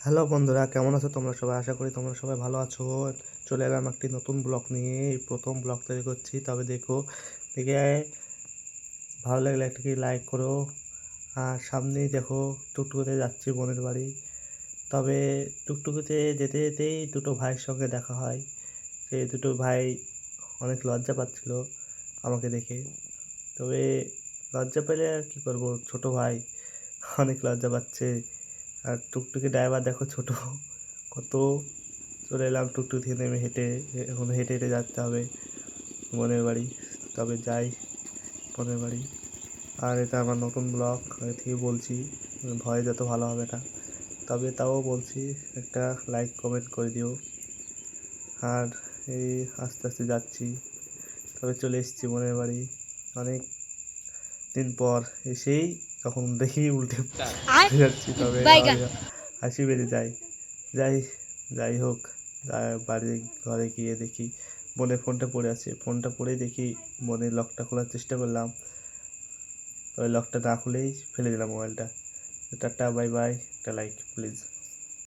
Hello বন্ধুরা, কেমন আছো তোমরা সবাই? আশা করি তোমরা সবাই ভালো আছো। চলে এলাম একটি নতুন ব্লগ নিয়ে। এই প্রথম ব্লগ তৈরি করছি, তবে দেখে ভালো লাগলে একটি লাইক করো। আর সামনেই দেখো টুকটুকিতে যাচ্ছি বোনের বাড়ি। তবে টুকটুকিতে যেতে যেতেই দুটো ভাইয়ের সঙ্গে দেখা হয়। সেই দুটো ভাই অনেক লজ্জা পাচ্ছিল আমাকে দেখে। তবে লজ্জা পেলে আর কী করবো, ছোট ভাই অনেক লজ্জা পাচ্ছে। আর টুকটুকি ড্রাইভার দেখো ছোট কত। চলে এলাম টুকটুক থেকে নেমে হেঁটে। এখন হেঁটে হেঁটে যেতে হবে বোনের বাড়ি। তবে যাই বোনের বাড়ি। আর এটা আমার নতুন ব্লগ, আগে থেকে বলছি, ভয় যত ভালো হবে না। তবে তাও বলছি, একটা লাইক কমেন্ট করে দিও। আর এই আস্তে আস্তে যাচ্ছি। তবে চলে এসেছি বোনের বাড়ি অনেক দিন পর। এসেই তখন দেখি উল্টে পড়ে যাচ্ছি, তবে আমার বাইগান হাসি বেড়ে যায়। যাই যাই হোক, বাড়ি ঘরে গিয়ে দেখি বোনের ফোনটা পড়ে আছে। ফোনটা পড়েই দেখি বোনের লকটা খোলার চেষ্টা করলাম, তবে লকটা না খুলেই ফেলে দিলাম মোবাইলটা। টাটা, বাই বাই, একটা লাইক প্লিজ।